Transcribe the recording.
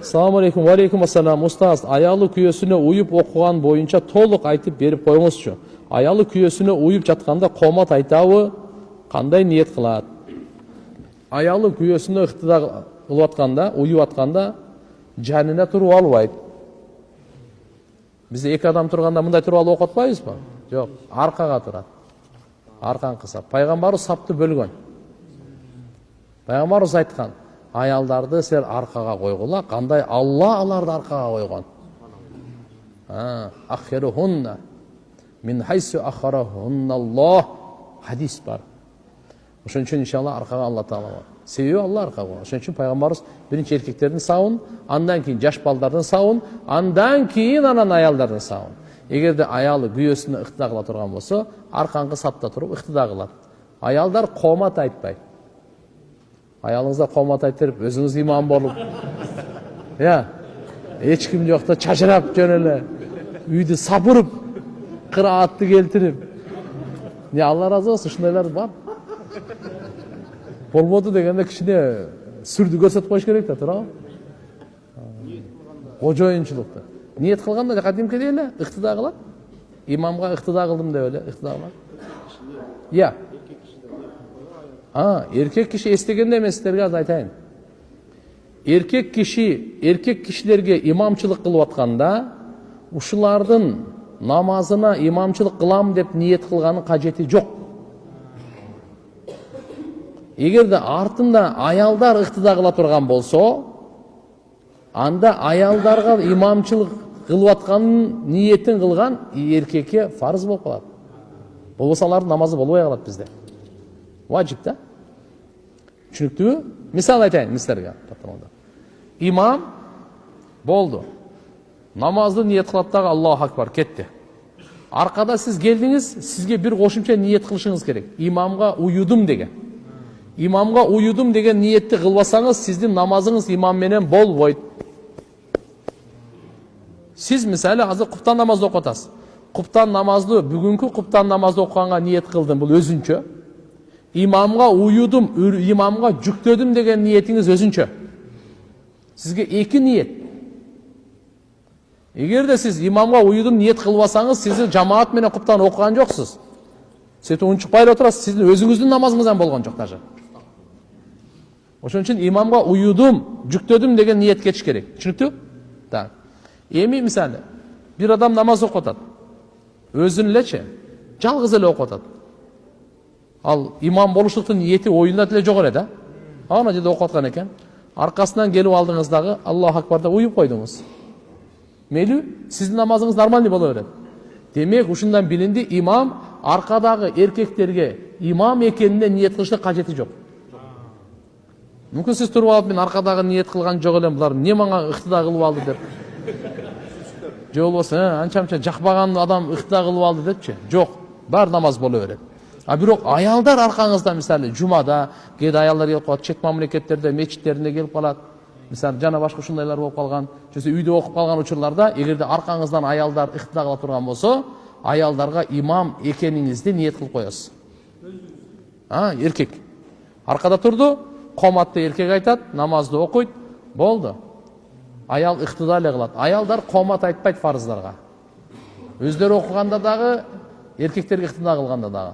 Assalamu alaikum. Wa alaikum assalam. Ustaz, ayалы kүйесіне уйып оқыған бойынша толық айтып беріп қойыңызшы. Ayалы kүйесіне уйып жатқанда қомат айтауы қандай ниет қылады? Ayалы kүйесіне ықтida қылып атқанда, уйып атқанда жанына тұрып албайды. Бізде екі адам тұрғанда мындай тұрып алып оқытпаймыз ба? Жоқ, арқаға тұрады. Арқан қысап. Пайғамбарымыз сапты бөлген. Пайғамбарымыз айтқан, аялдарды сер арқаға қойғыла, қандай Алла аларды арқаға қойған. Ахирухунна мин хайсу ахарахунна Аллах хадис бар. Ошон үчүн иншалла арқаға Алла Таала. Себеби Алла арқаға қойған. Ошон үчүн пайғамбарыбыз биринчи эркектердин сабын, андан кийин жаш балдардын сабын, андан кийин анан аялдардын сабын. Эгерде аялы күйөөсүнө ыктыда кыла турган болсо, аркаңкы сапта туруп ыктыда кылат. Аялдар комат айтпайт. Аялыңызда комат айтып, өзүңүз имам болуп, эч ким жокто чачырап жөн эле, үйдү сапырып, кыраатты келтирип. Алла разы болсун, ушундайлар бар. Болбоду дегенде кичине сүрдү көрсөтүп коюш керек да, туурабы? Кожоюнчулукта. Ниет кылганда кадимки эле ыктыда кылат. Имамга ыктыда кылдым деп эле, ыктыда кылат. Erkek kişi istegенде мен сиздерге аз айтайын. Erkek kişilerге имамчылык кылып атканда, ушулардын намазына имамчылык кылам деп ниет кылганын кажети жок. Эгерде артында аялдар ыктыда кыла турган болсо, анда аялдарга имамчылык кылып атканын ниетин кылган эркекке фарыз болуп калат. Болбосо алардын намазы болбой калат бизде. Ваджип да? Түшүнүктүүбү? Мисал айтайын сиздерге. Имам болду. Намазды ниет кылат дагы Аллаху акбар кетти. Аркада сиз келдиңиз, сизге бир кошумча ниет кылышыңыз керек. Имамга уюдум деген. Имамга уюдум деген ниетти кылбасаңыз, сиздин намазыңыз имам менен болбойт. Сиз мисалы азыр куптан намазды окуп атасыз. Куптан намазды, бүгүнкү куптан намазды окуганга ниет кылдым, бул өзүнчө. İmamga uyudum, imamga жүктөдүм деген ниетиңиз өзүнчө. Сизге эки ниет. Эгерде сиз имамга uyudum ниет кылбасаңыз, сиз жамаат менен куптан окуган жоксуз. Сиз унчукпай эле отурасыз, сиздин өзүңүздүн намазыңыздан болгон жок даже. Ошон үчүн имамга uyudum, жүктөдүм деген ниет кетиш керек. Түшүнүктүү? Так. Эми мисалы, бир адам намаз окуп атат. Өзүн элечи, жалгыз эле окуп атат. Ал имам болуштуктун ниети оюнда деле жок эле да. Ана жерде окуп аткан экен. Аркасынан келип алдыңыздагы Аллаху акбарда уюп койдуңуз. Мейлі, сиздин намазыңыз нормальный боло берет. Демек, ушундан билинди, имам аркадагы эркектерге имам экенине ниет кылыштын кажети жок. Мүмкүн сиз туруп алып, мен аркадагы ниет кылган жок элем, булар эмне мага ыктыда кылып алды деп. Же болбосо, анча-мынча жакпаган адам ыктыда кылып алды депчи. Жок, бар намаз боло берет. Бирок аялдар аркаңызда мисалы жумада, кээде аялдар келип калат, чет мамлекеттерде, мечиттеринде келип калат. Мисалы жана башка ушундайлар болуп калган, же үйдө окуп калган учурларда, эгерде аркаңыздан аялдар ыктыда кыла турган болсо, аялдарга имам экениңизди ниет кылып коесуз. Эркек. Аркада турду, коматты эркек айтат, намазды окуйт, болду. Аял ыктыда эле кылат. Аялдар комат айтпайт фарыздарга. Өздөрү окуганда дагы, эркектерге ыктыда кылганда дагы.